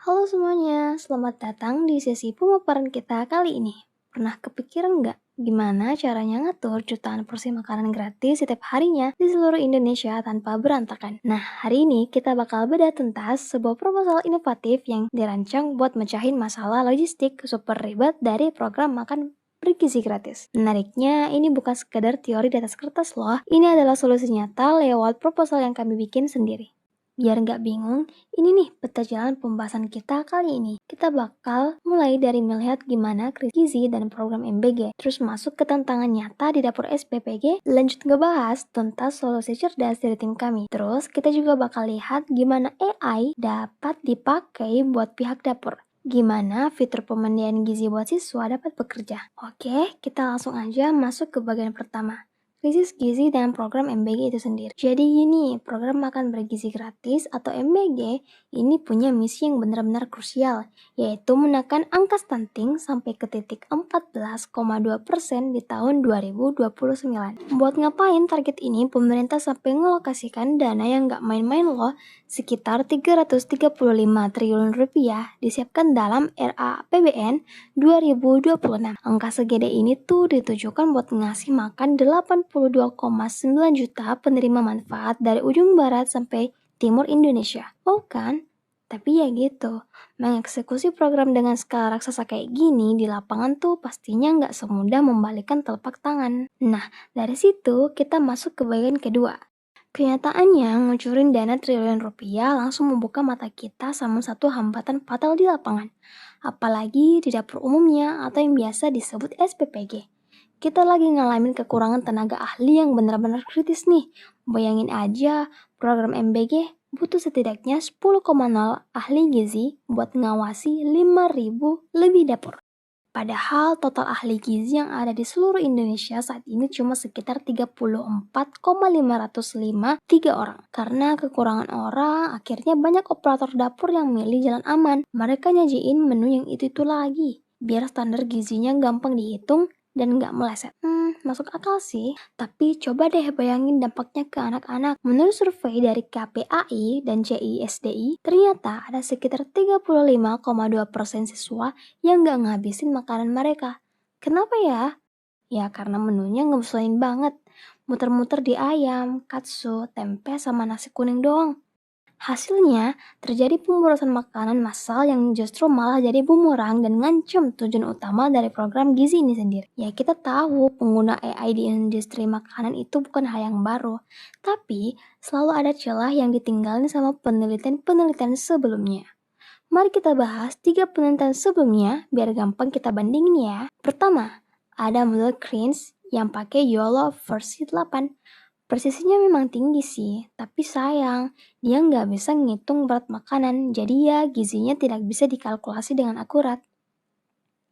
Halo semuanya, selamat datang di sesi pemaparan kita kali ini. Pernah kepikiran nggak gimana caranya ngatur jutaan porsi makanan gratis setiap harinya di seluruh Indonesia tanpa berantakan? Nah, hari ini kita bakal bedah tuntas sebuah proposal inovatif yang dirancang buat mecahin masalah logistik super ribet dari program makan bergizi gratis. Menariknya, ini bukan sekedar teori di atas kertas loh, ini adalah solusi nyata lewat proposal yang kami bikin sendiri. Biar nggak bingung, ini nih peta jalan pembahasan kita kali ini. Kita bakal mulai dari melihat gimana krisis gizi dan program MBG, terus masuk ke tantangan nyata di dapur SPPG, lanjut ngebahas tuntas solusi cerdas dari tim kami. Terus kita juga bakal lihat gimana AI dapat dipakai buat pihak dapur. Gimana fitur pemandian gizi buat siswa dapat bekerja. Oke, kita langsung aja masuk ke bagian pertama. Krisis gizi dan program MBG itu sendiri. Jadi gini, program makan bergizi gratis atau MBG ini punya misi yang benar-benar krusial, yaitu menekan angka stunting sampai ke titik 14,2% di tahun 2029. Buat ngapain target ini, pemerintah sampai ngelokasikan dana yang nggak main-main loh, sekitar 335 triliun rupiah disiapkan dalam RAPBN 2026. Angka segede ini tuh ditujukan buat ngasih makan 82,9 juta penerima manfaat dari ujung barat sampai timur Indonesia. Oh kan? Tapi ya gitu, mengeksekusi program dengan skala raksasa kayak gini di lapangan tuh pastinya nggak semudah membalikkan telapak tangan. Nah, dari situ kita masuk ke bagian kedua. Kenyataannya, ngucurin dana triliun rupiah langsung membuka mata kita sama satu hambatan fatal di lapangan. Apalagi di dapur umumnya atau yang biasa disebut SPPG. Kita lagi ngalamin kekurangan tenaga ahli yang benar-benar kritis nih. Bayangin aja, program MBG butuh setidaknya 10,0 ahli gizi buat ngawasi 5.000 lebih dapur. Padahal total ahli gizi yang ada di seluruh Indonesia saat ini cuma sekitar 34,553 orang. Karena kekurangan orang, akhirnya banyak operator dapur yang milih jalan aman. Mereka nyajiin menu yang itu-itu lagi, biar standar gizinya gampang dihitung dan nggak meleset. Masuk akal sih. Tapi coba deh bayangin dampaknya ke anak-anak. Menurut survei dari KPAI dan CISDI, ternyata ada sekitar 35,2% siswa yang nggak ngabisin makanan mereka. Kenapa ya? Ya karena menunya ngebeselin banget. Muter-muter di ayam, katsu, tempe, sama nasi kuning doang. Hasilnya, terjadi pemborosan makanan massal yang justru malah jadi bumerang dan ngancam tujuan utama dari program gizi ini sendiri. Ya kita tahu pengguna AI di industri makanan itu bukan hal yang baru, tapi selalu ada celah yang ditinggalin sama penelitian-penelitian sebelumnya. Mari kita bahas 3 penelitian sebelumnya biar gampang kita bandingin ya. Pertama, ada model Cranes yang pakai YOLO versi 8. Presisinya memang tinggi sih, tapi sayang, dia nggak bisa ngitung berat makanan, jadi ya gizinya tidak bisa dikalkulasi dengan akurat.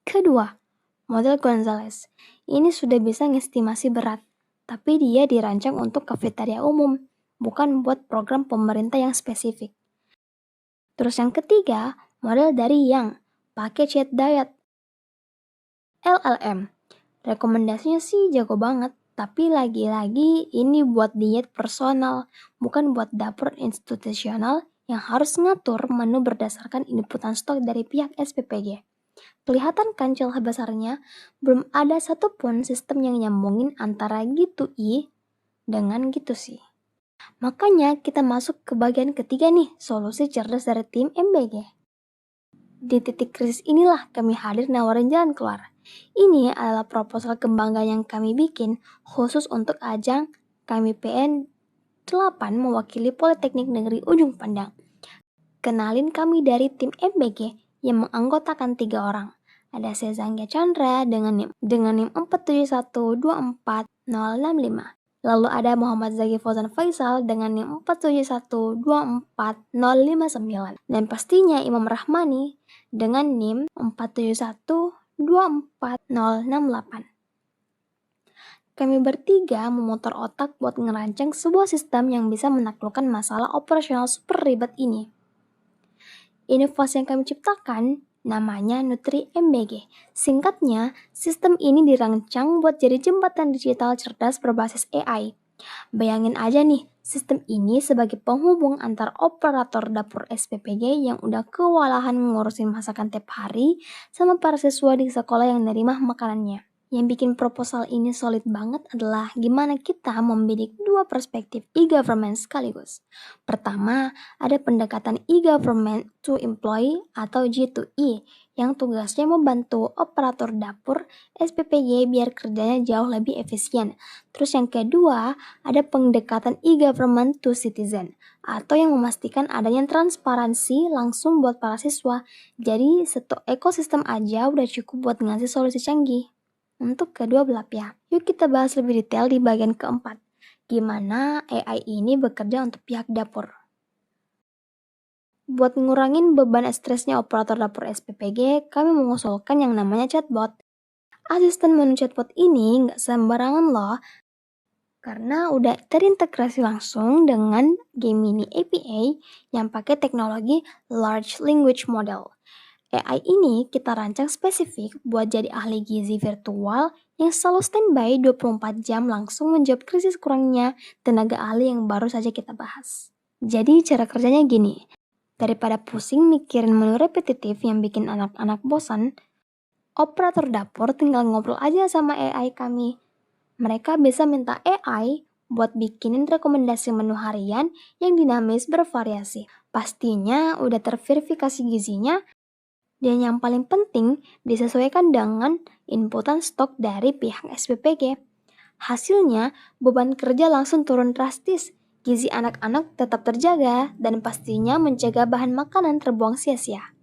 Kedua, model Gonzales. Ini sudah bisa ngestimasi berat, tapi dia dirancang untuk kafetaria umum, bukan buat program pemerintah yang spesifik. Terus yang ketiga, model dari Yang, pakai cheat diet, LLM. Rekomendasinya sih jago banget. Tapi lagi-lagi ini buat diet personal, bukan buat dapur institusional yang harus ngatur menu berdasarkan inputan stok dari pihak SPPG. Kelihatan kan celah besarnya? Belum ada satupun sistem yang nyambungin antara gitu dengan gitu sih. Makanya kita masuk ke bagian ketiga nih, solusi cerdas dari tim MBG. Di titik krisis inilah kami hadir nawarin jalan keluar. Ini adalah proposal kebanggaan yang kami bikin khusus untuk ajang kami PN 8 mewakili Politeknik Negeri Ujung Pandang. Kenalin kami dari tim MBG yang menganggotakan 3 orang. Ada Sezangga Chandra dengan NIM 471240065. Lalu ada Muhammad Zaki Fauzan Faisal dengan NIM 471240059. Dan pastinya Imam Rahmani dengan NIM 471240068. Kami bertiga memutar otak buat ngerancang sebuah sistem yang bisa menaklukkan masalah operasional super ribet ini. Inovasi yang kami ciptakan namanya Nutri MBG. Singkatnya, sistem ini dirancang buat jadi jembatan digital cerdas berbasis AI. Bayangin aja nih, sistem ini sebagai penghubung antar operator dapur SPPG yang udah kewalahan ngurusin masakan tiap hari sama para siswa di sekolah yang nerima makanannya. Yang bikin proposal ini solid banget adalah gimana kita membidik dua perspektif e-government sekaligus. Pertama, ada pendekatan e-government to employee atau G2E yang tugasnya membantu operator dapur SPPG biar kerjanya jauh lebih efisien. Terus yang kedua, ada pendekatan e-government to citizen atau yang memastikan adanya transparansi langsung buat para siswa. Jadi, satu ekosistem aja udah cukup buat ngasih solusi canggih. Untuk kedua belah pihak, yuk kita bahas lebih detail di bagian keempat. Gimana AI ini bekerja untuk pihak dapur. Buat ngurangin beban stresnya operator dapur SPPG, kami mengusulkan yang namanya chatbot. Asisten menu chatbot ini nggak sembarangan loh, karena udah terintegrasi langsung dengan Gemini API yang pakai teknologi Large Language Model. AI ini kita rancang spesifik buat jadi ahli gizi virtual yang selalu standby 24 jam langsung menjawab krisis kurangnya tenaga ahli yang baru saja kita bahas. Jadi cara kerjanya gini, daripada pusing mikirin menu repetitif yang bikin anak-anak bosan, operator dapur tinggal ngobrol aja sama AI kami. Mereka bisa minta AI buat bikinin rekomendasi menu harian yang dinamis bervariasi. Pastinya udah terverifikasi gizinya, dan yang paling penting, disesuaikan dengan inputan stok dari pihak SPPG. Hasilnya, beban kerja langsung turun drastis, gizi anak-anak tetap terjaga, dan pastinya mencegah bahan makanan terbuang sia-sia.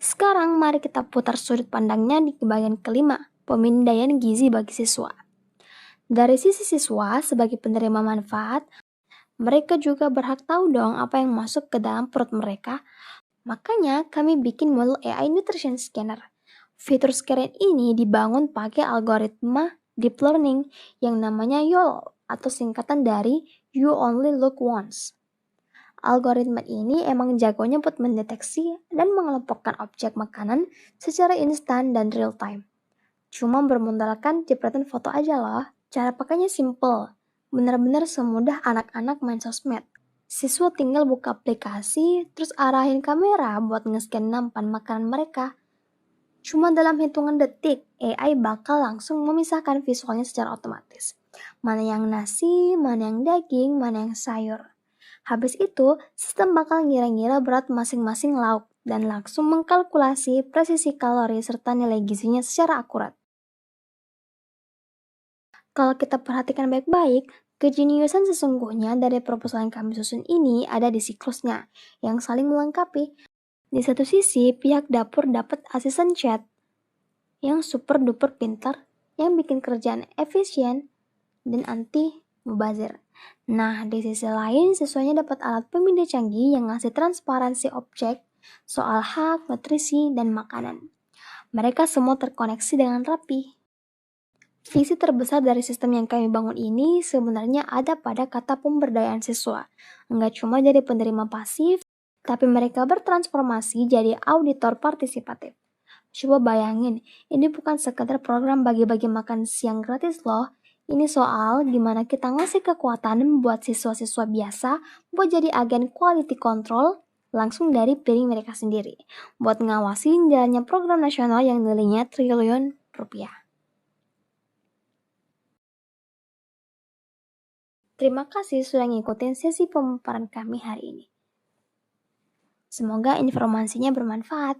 Sekarang mari kita putar sudut pandangnya di bagian kelima, pemindaian gizi bagi siswa. Dari sisi siswa sebagai penerima manfaat, mereka juga berhak tahu dong apa yang masuk ke dalam perut mereka. Makanya kami bikin model AI Nutrition Scanner. Fitur scanner ini dibangun pakai algoritma deep learning yang namanya YOLO atau singkatan dari You Only Look Once. Algoritma ini emang jagonya buat mendeteksi dan mengelompokkan objek makanan secara instan dan real time. Cuma bermodalkan jepretan foto aja loh. Cara pakainya simple, benar-benar semudah anak-anak main sosmed. Siswa tinggal buka aplikasi, terus arahin kamera buat nge-scan nampan makanan mereka. Cuma dalam hitungan detik, AI bakal langsung memisahkan visualnya secara otomatis. Mana yang nasi, mana yang daging, mana yang sayur. Habis itu, sistem bakal ngira-ngira berat masing-masing lauk dan langsung mengkalkulasi presisi kalori serta nilai gizinya secara akurat. Kalau kita perhatikan baik-baik, kejeniusan sesungguhnya dari proposal yang kami susun ini ada di siklusnya, yang saling melengkapi. Di satu sisi, pihak dapur dapat asisten chat yang super duper pintar, yang bikin kerjaan efisien dan anti mubazir. Nah, di sisi lain, siswanya dapat alat pemindai canggih yang ngasih transparansi objek soal hak, nutrisi, dan makanan. Mereka semua terkoneksi dengan rapi. Visi terbesar dari sistem yang kami bangun ini sebenarnya ada pada kata pemberdayaan siswa. Enggak cuma jadi penerima pasif, tapi mereka bertransformasi jadi auditor partisipatif. Coba bayangin, ini bukan sekedar program bagi-bagi makan siang gratis loh. Ini soal gimana kita ngasih kekuatan buat siswa-siswa biasa buat jadi agen quality control langsung dari piring mereka sendiri. Buat ngawasin jalannya program nasional yang nilainya triliun rupiah. Terima kasih sudah ngikutin sesi pemaparan kami hari ini. Semoga informasinya bermanfaat.